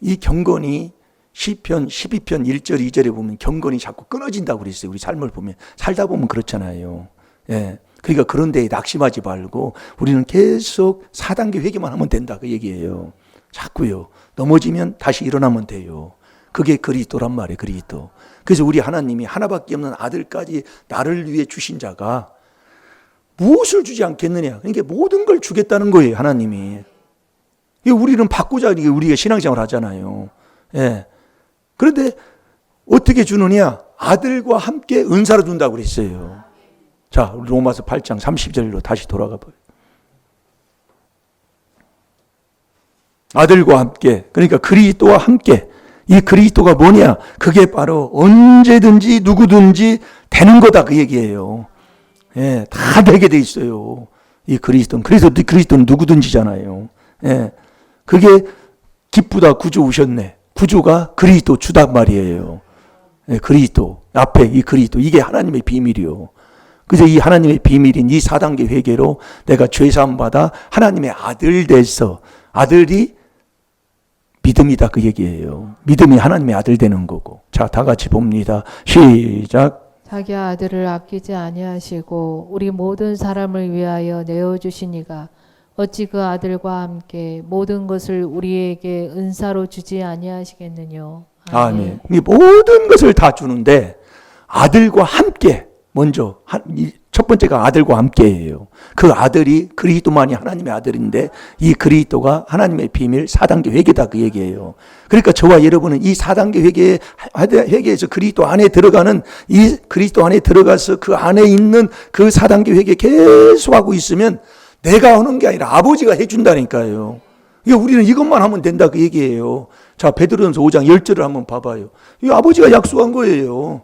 Speaker 1: 이 경건이 시편 12편 1절 2절에 보면 경건이 자꾸 끊어진다고 그랬어요. 우리 삶을 보면 살다 보면 그렇잖아요. 예. 그러니까 그런 데에 낙심하지 말고 우리는 계속 4단계 회개만 하면 된다 그 얘기예요. 자꾸요. 넘어지면 다시 일어나면 돼요. 그게 그리스도란 말이에요. 그리스도. 그래서 우리 하나님이 하나밖에 없는 아들까지 나를 위해 주신 자가 무엇을 주지 않겠느냐. 그러니까 모든 걸 주겠다는 거예요. 하나님이. 우리는 받고자 우리가 신앙생활 하잖아요. 예. 그런데 어떻게 주느냐. 아들과 함께 은사로 준다고 그랬어요. 자, 로마서 8장 30절로 다시 돌아가 봐요. 아들과 함께, 그러니까 그리스도와 함께. 이 그리스도가 뭐냐? 그게 바로 언제든지 누구든지 되는 거다 그 얘기예요. 예, 다 되게 돼 있어요. 이 그리스도는. 그래서 그리스도는 누구든지잖아요. 예, 그게 기쁘다 구주 오셨네. 구주가 그리스도 주단 말이에요. 예, 그리스도 앞에 이 그리스도 이게 하나님의 비밀이요. 그래서 이 하나님의 비밀인 이 4단계 회개로 내가 죄사함 받아 하나님의 아들 돼서 아들이 믿음이다 그 얘기예요. 믿음이 하나님의 아들 되는 거고. 자, 다 같이 봅니다. 시작.
Speaker 2: 자기 아들을 아끼지 아니하시고 우리 모든 사람을 위하여 내어 주시니가 어찌 그 아들과 함께 모든 것을 우리에게 은사로 주지 아니하시겠느냐.
Speaker 1: 아멘. 이 모든 것을 다 주는데 아들과 함께 먼저 첫 번째가 아들과 함께예요. 그 아들이 그리스도만이 하나님의 아들인데 이 그리스도가 하나님의 비밀 4단계 회개다 그 얘기예요. 그러니까 저와 여러분은 이 4단계 회개에서 그리스도 안에 들어가는 이 그리스도 안에 들어가서 그 안에 있는 그 4단계 회개 계속 하고 있으면 내가 하는 게 아니라 아버지가 해준다니까요. 그러니까 우리는 이것만 하면 된다 그 얘기예요. 자, 베드로전서 5장 10절을 한번 봐봐요. 이 아버지가 약속한 거예요.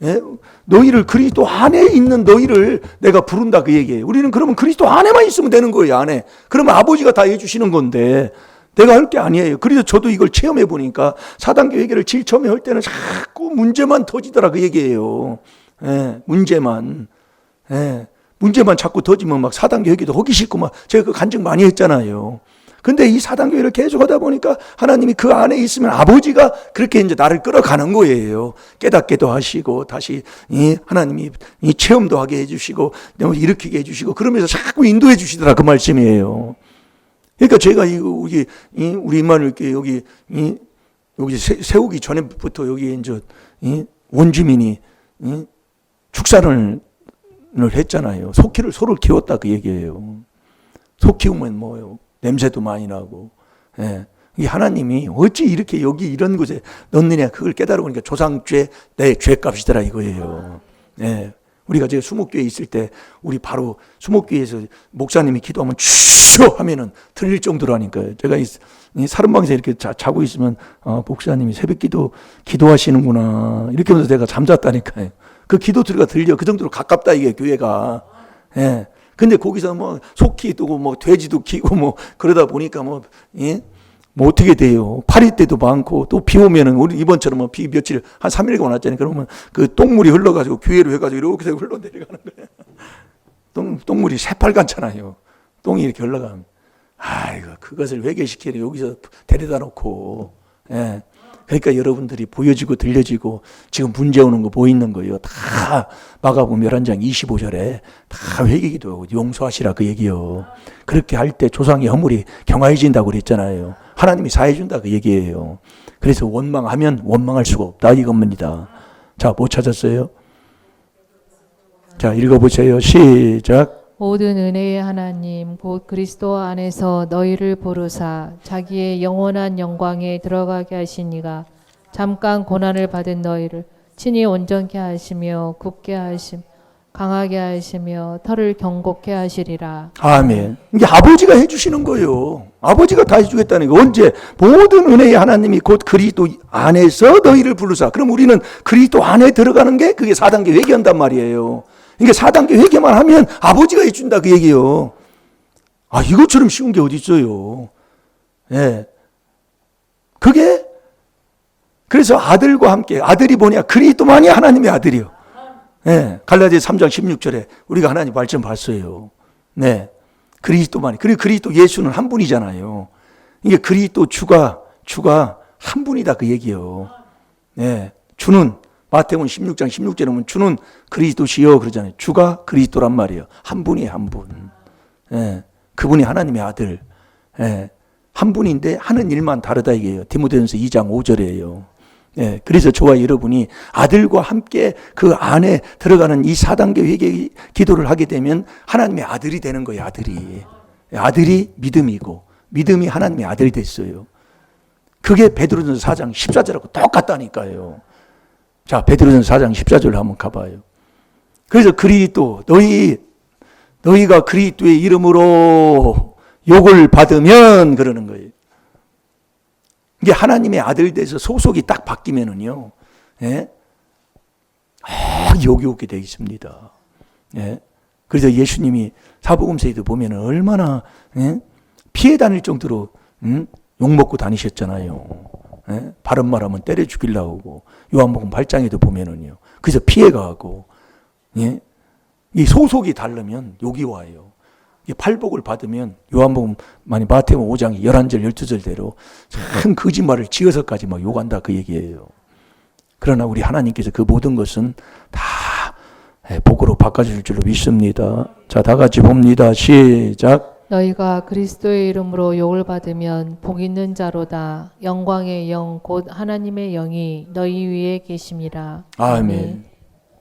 Speaker 1: 예? 너희를 그리스도 안에 있는 너희를 내가 부른다 그 얘기예요. 우리는 그러면 그리스도 안에만 있으면 되는 거예요. 안에. 그러면 아버지가 다 해주시는 건데 내가 할 게 아니에요. 그래서 저도 이걸 체험해 보니까 4단계 회개를 제일 처음에 할 때는 자꾸 문제만 터지더라 그 얘기예요. 예, 문제만. 예, 문제만 자꾸 터지면 막 4단계 회개도 하기 싫고 막 제가 그 간증 많이 했잖아요. 근데 이 4단계 회개를 계속 하다 보니까 하나님이 그 안에 있으면 아버지가 그렇게 이제 나를 끌어가는 거예요. 깨닫게도 하시고 다시 하나님이 체험도 하게 해주시고 일으키게 해주시고 그러면서 자꾸 인도해 주시더라 그 말씀이에요. 그러니까 제가 우리 임마누엘교회 여기 세우기 전에부터 여기 이제 원주민이 축사를 했잖아요. 소키를 소를 키웠다 그 얘기예요. 소 키우면 뭐예요? 냄새도 많이 나고. 예. 이 하나님이 어찌 이렇게 여기 이런 곳에 넣느냐 그걸 깨달아 보니까 조상죄 내 죄값이더라 이거예요. 예. 우리가 제가 수목교회에 있을 때 우리 바로 수목교회에서 목사님이 기도하면 주쇼 하면은 들릴 정도라니까요. 제가 이 사른방에서 이렇게 자고 있으면 목사님이 새벽 기도하시는구나 이렇게 하면서 내가 잠잤다니까요. 그 기도 소리가 들려. 그 정도로 가깝다 이게 교회가. 예. 근데 거기서 뭐 소키 두고 뭐 돼지도 키고 뭐 그러다 보니까 뭐 어떻게 돼요? 파리 때도 많고 또 비 오면은 우리 이번처럼 비 며칠 한 3일간 왔잖아요. 그러면 그 똥물이 흘러가지고 교회로 해가지고 이렇게 흘러 내려가는 거예요. 똥물이 새빨갛잖아요. 똥이 이렇게 흘러가면 아이고 그것을 회개시키려 여기서 데려다 놓고. 예. 그러니까 여러분들이 보여지고 들려지고 지금 문제 오는 거 보이는 거예요. 다 마가복음 11장 25절에 다 회개기도하고 용서하시라 그 얘기요. 그렇게 할 때 조상의 허물이 경화해진다고 그랬잖아요. 하나님이 사해준다 그 얘기예요. 그래서 원망하면 원망할 수가 없다 이겁니다. 자, 뭐 찾았어요? 자, 읽어보세요. 시작.
Speaker 2: 모든 은혜의 하나님 곧 그리스도 안에서 너희를 부르사 자기의 영원한 영광에 들어가게 하시니가 잠깐 고난을 받은 너희를 친히 온전케 하시며 굳게 하심 강하게 하시며 털을 경고케 하시리라.
Speaker 1: 아멘. 이게 아버지가 해주시는 거예요. 아버지가 다 해주겠다는 거. 언제? 모든 은혜의 하나님이 곧 그리스도 안에서 너희를 부르사. 그럼 우리는 그리스도 안에 들어가는 게 그게 4단계 회개한단 말이에요. 그러니까 4단계 회개만 하면 아버지가 해준다 그 얘기예요. 아, 이것처럼 쉬운 게 어디 있어요. 예. 그게 그래서 아들과 함께 아들이 뭐냐? 그리스도만이 하나님의 아들이요. 예. 갈라디아서 3장 16절에 우리가 하나님 말씀 봤어요. 네. 그리스도만이. 그리고 그리스도 예수는 한 분이잖아요. 이게 그리스도 주가 한 분이다 그 얘기예요. 예. 주는 마태복음 16장 16절에 보면 주는 그리스도시여 그러잖아요. 주가 그리스도란 말이에요. 한 분이에요, 한 분. 예, 그분이 하나님의 아들. 예, 한 분인데 하는 일만 다르다 이게요. 디모데전서 2장 5절이에요. 예, 그래서 저와 여러분이 아들과 함께 그 안에 들어가는 이 4단계 회개 기도를 하게 되면 하나님의 아들이 되는 거예요, 아들이. 아들이 믿음이고 믿음이 하나님의 아들이 됐어요. 그게 베드로전서 4장 14절하고 똑같다니까요. 자, 베드로전서 4장 14절 한번 가봐요. 그래서 그리스도 너희가 그리스도의 이름으로 욕을 받으면 그러는 거예요. 이게 하나님의 아들 돼서 소속이 딱 바뀌면은요, 예? 욕이 오게 되어 있습니다. 예? 그래서 예수님이 사복음서에도 보면은 얼마나 피해 다닐 정도로 욕 먹고 다니셨잖아요. 예? 바른 말하면 때려 죽이려고 하고 요한복음 8장에도 보면은요. 그래서 피해가고 예? 이 소속이 다르면 욕이 와요. 이 팔복을 받으면 요한복음 마태복음 5장 11절 12절대로 큰 거짓말을 지어서까지 막 욕한다 그 얘기예요. 그러나 우리 하나님께서 그 모든 것은 다 복으로 바꿔줄 줄로 믿습니다. 자, 다 같이 봅니다. 시작.
Speaker 2: 너희가 그리스도의 이름으로 욕을 받으면 복 있는 자로다. 영광의 영 곧 하나님의 영이 너희 위에 계심이라.
Speaker 1: 아멘.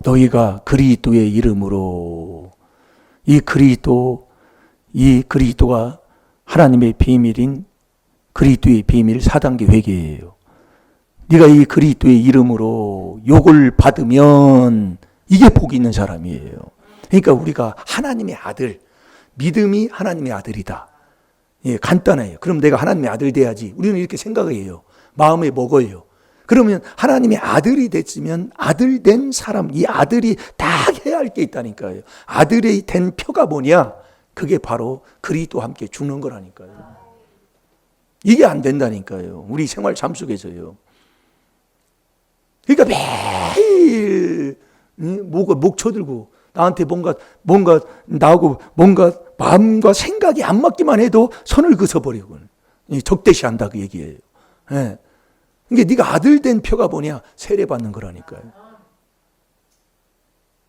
Speaker 1: 너희가 그리스도의 이름으로, 이 그리스도가 하나님의 비밀인 그리스도의 비밀 4단계 회개예요. 네가 이 그리스도의 이름으로 욕을 받으면 이게 복 있는 사람이에요. 그러니까 우리가 하나님의 아들, 믿음이 하나님의 아들이다. 예, 간단해요. 그럼 내가 하나님의 아들 돼야지. 우리는 이렇게 생각해요. 마음에 먹어요. 그러면 하나님의 아들이 됐으면 아들 된 사람, 이 아들이 다 해야 할 게 있다니까요. 아들이 된 표가 뭐냐? 그게 바로 그리스도와 함께 죽는 거라니까요. 이게 안 된다니까요. 우리 생활 삶 속에서요. 그러니까 매일 목 쳐들고 나한테 뭔가 나하고 뭔가 마음과 생각이 안 맞기만 해도 선을 그어버리고 적대시한다 그 얘기예요. 예. 그러니까 네가 아들 된 표가 뭐냐? 세례받는 거라니까요.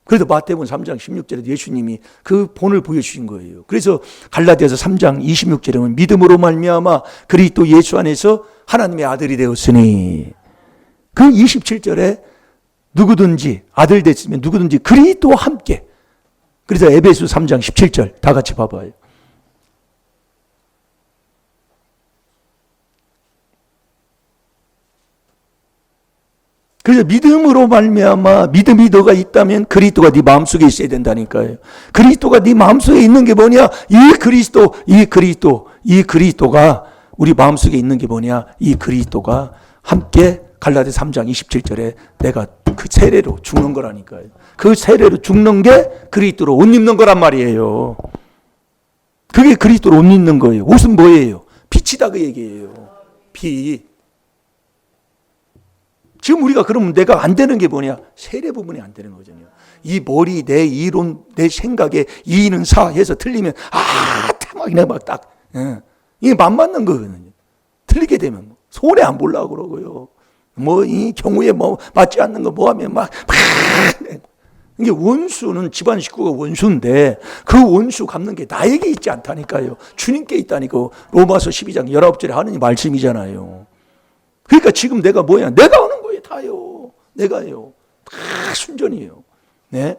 Speaker 1: 그래서 마태복음 3장 16절에 예수님이 그 본을 보여주신 거예요. 그래서 갈라디아서 3장 26절에 보면 믿음으로 말미암아 그리스도 예수 안에서 하나님의 아들이 되었으니, 그 27절에 누구든지 아들 됐으면 누구든지 그리스도와 함께. 그래서 에베소 3장 17절 다 같이 봐봐요. 그래서 믿음으로 말미암아, 믿음이 너가 있다면 그리스도가 네 마음속에 있어야 된다니까요. 그리스도가 네 마음속에 있는 게 뭐냐? 이 그리스도가 우리 마음속에 있는 게 뭐냐? 이 그리스도가 함께 갈라디 3장 27절에 내가 그 세례로 죽는 거라니까요. 그 세례로 죽는 게 그리스도로 옷 입는 거란 말이에요. 그게 그리스도로 옷 입는 거예요. 옷은 뭐예요? 빛이다 그 얘기예요. 빛. 지금 우리가 그러면 내가 안 되는 게 뭐냐? 세례 부분이 안 되는 거잖아요. 이 머리, 내 이론, 내 생각에 이는 사 해서 틀리면 타막이네 막 딱. 이게 안 맞는 거거든요. 틀리게 되면 손해 안 보려고 그러고요. 이 경우에 맞지 않는 거 하면 이게 원수는 집안 식구가 원수인데 그 원수 갚는 게 나에게 있지 않다니까요. 주님께 있다니까. 로마서 12장 19절에 하느님 말씀이잖아요. 그러니까 지금 내가 뭐야? 내가 하는 거예요, 다요. 내가요. 다 순전이에요. 네?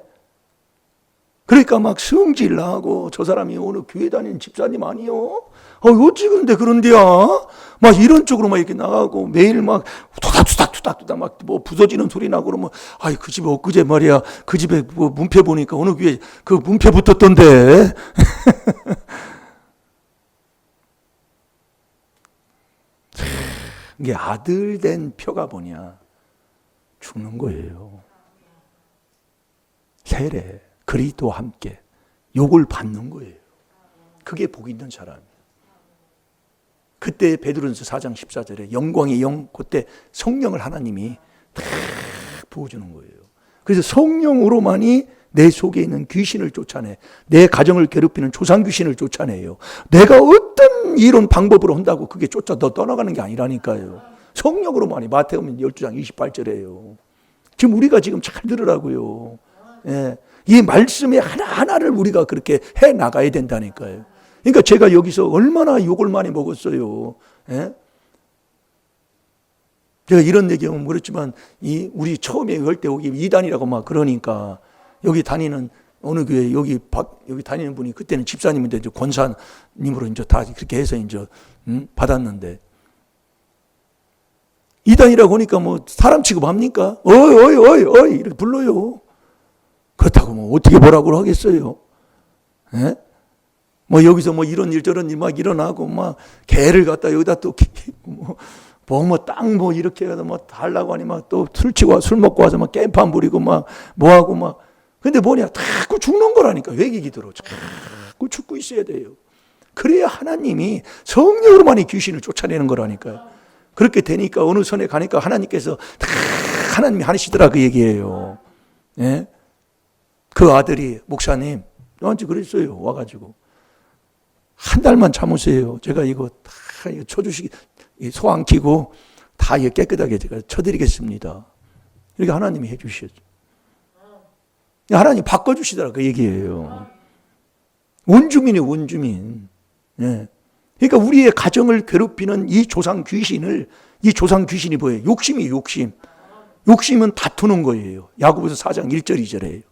Speaker 1: 그러니까 막 성질 나고 저 사람이 오늘 교회 다니는 집사님 아니요? 어찌 그런데야? 막 이런 쪽으로 막 이렇게 나가고 매일 막 투닥투닥 막 부서지는 소리 나고 그러면 그 집에 엊그제 말이야. 그 집에 문패 보니까 어느 교회 그 문패 붙었던데. 이게 아들 된 표가 뭐냐? 죽는 거예요. 세례, 그리스도와 함께 욕을 받는 거예요. 그게 복 있는 사람이에요. 그때 베드로전서 4장 14절에 영광의 영, 그때 성령을 하나님이 다 부어주는 거예요. 그래서 성령으로만이 내 속에 있는 귀신을 쫓아내, 내 가정을 괴롭히는 조상 귀신을 쫓아내요. 내가 어떤 이론 방법으로 한다고 그게 떠나가는 게 아니라니까요. 성령으로만이. 마태복음 12장 28절에요. 지금 우리가 지금 잘 들으라고요. 예. 이 말씀의 하나하나를 우리가 그렇게 해 나가야 된다니까요. 그러니까 제가 여기서 얼마나 욕을 많이 먹었어요. 예? 제가 이런 얘기하면 그렇지만 우리 처음에 할 때 여기 이단이라고 막 그러니까 여기 다니는 어느 교회 여기 다니는 분이 그때는 집사님인데 이제 권사님으로 이제 다 그렇게 해서 이제 받았는데 이단이라고 하니까 사람 취급합니까? 어이 이렇게 불러요. 그렇다고 어떻게 뭐라고 하겠어요? 예? 여기서 이런 일 저런 일 막 일어나고 개를 갖다 여기다 또 땅 이렇게 해서 달라고 하니 또 술 먹고 와서 깽판 부리고 뭐하고 근데 뭐냐? 자꾸 죽는 거라니까. 외기기 들어. 자꾸 죽고 있어야 돼요. 그래야 하나님이 성령으로만이 귀신을 쫓아내는 거라니까요. 그렇게 되니까 어느 선에 가니까 하나님께서 다 하나님이 하시더라 그 얘기예요. 예? 그 아들이 목사님 너한테 그랬어요. 와가지고 한 달만 참으세요. 제가 이거 다 소 안 키고 다 깨끗하게 제가 쳐드리겠습니다. 이렇게 하나님이 해주셨죠. 하나님 바꿔주시더라 그 얘기예요. 원주민이 원주민. 예. 그러니까 우리의 가정을 괴롭히는 이 조상 귀신이 뭐예요? 욕심이에요, 욕심. 욕심은 다투는 거예요. 야고보서 4장 1절 2절이에요.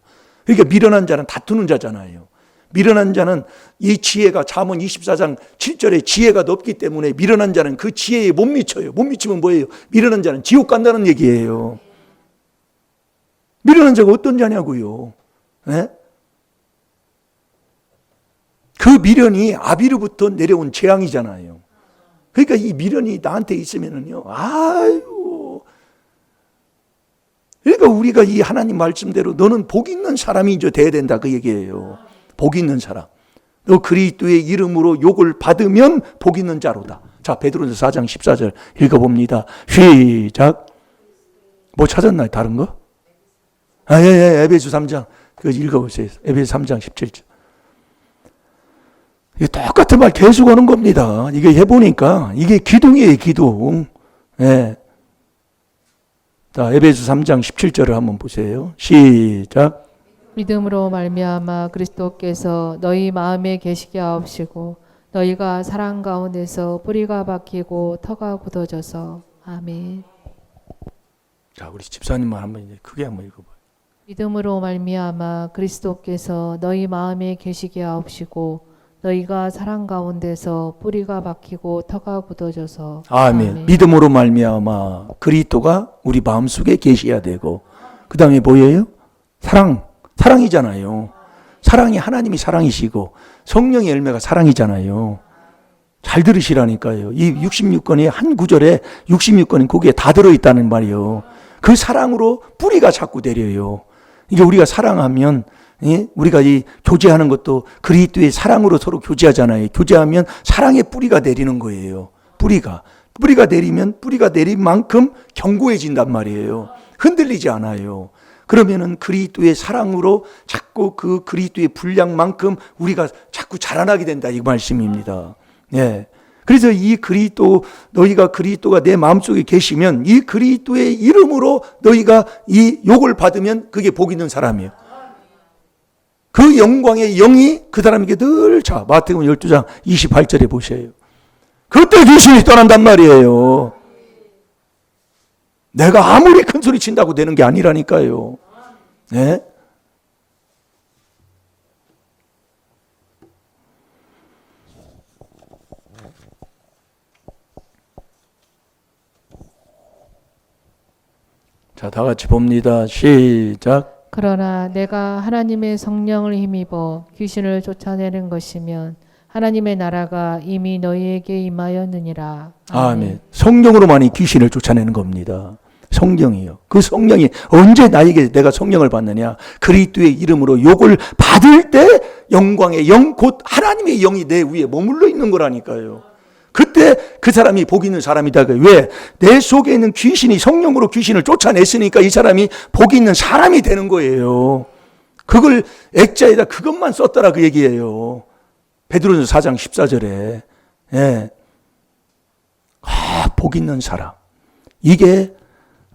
Speaker 1: 그러니까 미련한 자는 다투는 자잖아요. 미련한 자는 이 지혜가 잠언 24장 7절에 지혜가 높기 때문에 미련한 자는 그 지혜에 못 미쳐요. 못 미치면 뭐예요? 미련한 자는 지옥 간다는 얘기예요. 미련한 자가 어떤 자냐고요. 네? 그 미련이 아비로부터 내려온 재앙이잖아요. 그러니까 이 미련이 나한테 있으면은요, 아유. 그러니까 우리가 이 하나님 말씀대로 너는 복 있는 사람이 이제 돼야 된다 그 얘기예요. 복 있는 사람. 너 그리스도의 이름으로 욕을 받으면 복 있는 자로다. 자, 베드로전서 4장 14절 읽어봅니다. 시작. 뭐 찾았나요? 다른 거? 에베소 3장. 그거 읽어보세요. 에베소 3장 17절. 이게 똑같은 말 계속 오는 겁니다. 이게 해보니까 이게 기둥이에요, 기둥. 예. 자, 에베소 3장 17절을 한번 보세요. 시작.
Speaker 2: 믿음으로 말미암아 그리스도께서 너희 마음에 계시게 하옵시고 너희가 사랑 가운데서 뿌리가 박히고 터가 굳어져서 아멘.
Speaker 1: 자, 우리 집사님만 한번 이제 크게 한번 읽어봐요.
Speaker 2: 믿음으로 말미암아 그리스도께서 너희 마음에 계시게 하옵시고 너희가 사랑 가운데서 뿌리가 박히고 터가 굳어져서
Speaker 1: 아멘.
Speaker 2: 아멘.
Speaker 1: 믿음으로 말미암아 그리스도가 우리 마음속에 계셔야 되고 그 다음에 뭐예요? 사랑이잖아요. 사랑이 하나님이 사랑이시고 성령의 열매가 사랑이잖아요. 잘 들으시라니까요. 이 66권의 한 구절에 66권이 거기에 다 들어있다는 말이에요. 그 사랑으로 뿌리가 자꾸 내려요. 이게 우리가 사랑하면 우리가 이 교제하는 것도 그리스도의 사랑으로 서로 교제하잖아요. 교제하면 사랑의 뿌리가 내리는 거예요. 뿌리가 내리면 뿌리가 내린 만큼 견고해진단 말이에요. 흔들리지 않아요. 그러면은 그리스도의 사랑으로 자꾸 그 그리스도의 분량만큼 우리가 자꾸 자라나게 된다 이 말씀입니다. 예. 그래서 이 그리스도 너희가 그리스도가 내 마음속에 계시면 이 그리스도의 이름으로 너희가 이 욕을 받으면 그게 복 있는 사람이에요. 그 영광의 영이 그 사람에게 늘 자. 마태복음 12장 28절에 보세요. 그때 귀신이 떠난단 말이에요. 내가 아무리 큰 소리 친다고 되는 게 아니라니까요. 네? 자, 다 같이 봅니다. 시작.
Speaker 2: 그러나 내가 하나님의 성령을 힘입어 귀신을 쫓아내는 것이면 하나님의 나라가 이미 너희에게 임하였느니라.
Speaker 1: 아멘. 성령으로만이 귀신을 쫓아내는 겁니다. 성령이요. 그 성령이 언제 나에게 내가 성령을 받느냐? 그리스도의 이름으로 욕을 받을 때 영광의 영, 곧 하나님의 영이 내 위에 머물러 있는 거라니까요. 그때 그 사람이 복 있는 사람이다. 왜? 내 속에 있는 귀신이 성령으로 귀신을 쫓아냈으니까 이 사람이 복 있는 사람이 되는 거예요. 그걸 액자에다 그것만 썼더라 그 얘기예요. 베드로전서 4장 14절에 예. 복 있는 사람. 이게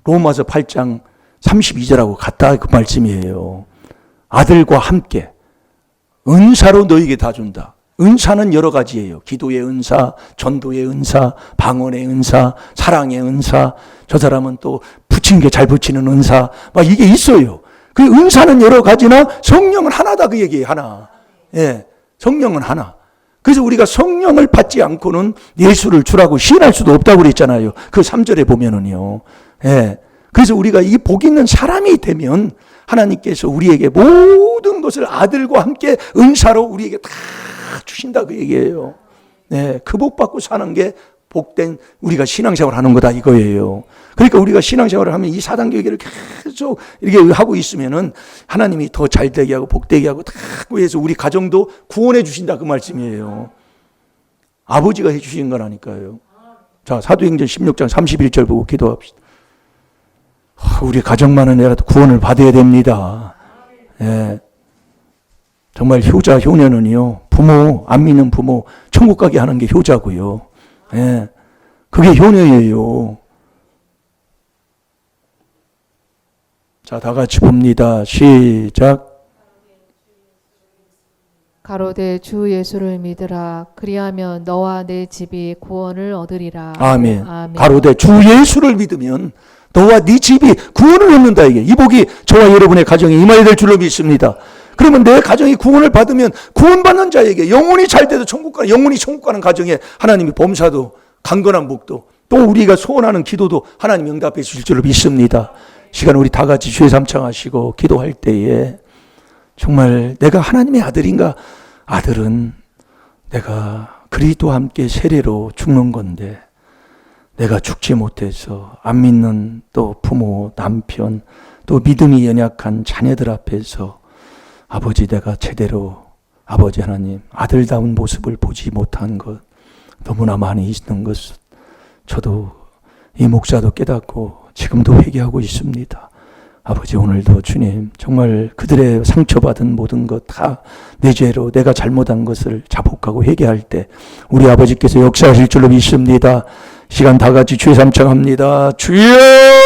Speaker 1: 로마서 8장 32절하고 같다 그 말씀이에요. 아들과 함께 은사로 너에게 다 준다. 은사는 여러 가지예요. 기도의 은사, 전도의 은사, 방언의 은사, 사랑의 은사. 저 사람은 또 붙인 게 잘 붙이는 은사. 막 이게 있어요. 그 은사는 여러 가지나 성령은 하나다 그 얘기예요. 하나. 예. 성령은 하나. 그래서 우리가 성령을 받지 않고는 예수를 주라고 시인할 수도 없다고 그랬잖아요. 그 3절에 보면은요. 예. 그래서 우리가 이 복 있는 사람이 되면 하나님께서 우리에게 모든 것을 아들과 함께 은사로 우리에게 다 주신다 그 얘기예요. 네, 그 복 받고 사는 게 복된 우리가 신앙생활을 하는 거다 이거예요. 그러니까 우리가 신앙생활을 하면 이 4단계 얘기를 계속 이렇게 하고 있으면은 하나님이 더 잘되게 하고 복되게 하고 다 해서 우리 가정도 구원해 주신다 그 말씀이에요. 아버지가 해 주신 거라니까요. 자, 사도행전 16장 31절 보고 기도합시다. 우리 가정만은 내가 구원을 받아야 됩니다. 예. 정말 효자, 효녀는요, 부모, 안 믿는 부모, 천국 가게 하는 게 효자고요. 예. 그게 효녀예요. 자, 다 같이 봅니다. 시작.
Speaker 2: 가로되 주 예수를 믿으라. 그리하면 너와 내 집이 구원을 얻으리라.
Speaker 1: 아멘.
Speaker 2: 아멘.
Speaker 1: 가로되 주 예수를 믿으면 너와 네 집이 구원을 얻는다. 이게 이 복이 저와 여러분의 가정에 임하게 될 줄로 믿습니다. 그러면 내 가정이 구원을 받으면 구원받는 자에게 영혼이 잘 돼도 영혼이 천국 가는 가정에 하나님이 범사도 강건한 복도 또 우리가 소원하는 기도도 하나님 응답해 주실 줄로 믿습니다. 시간 우리 다 같이 주의 삼창하시고 기도할 때에 정말 내가 하나님의 아들인가? 아들은 내가 그리스도와 함께 세례로 죽는 건데 내가 죽지 못해서 안 믿는 또 부모, 남편, 또 믿음이 연약한 자녀들 앞에서 아버지 내가 제대로 아버지 하나님 아들다운 모습을 보지 못한 것 너무나 많이 있는 것을 저도 이 목사도 깨닫고 지금도 회개하고 있습니다. 아버지 오늘도 주님 정말 그들의 상처받은 모든 것 다 내 죄로 내가 잘못한 것을 자복하고 회개할 때 우리 아버지께서 역사하실 줄로 믿습니다. 시간 다 같이 주의 삼창합니다. 주여!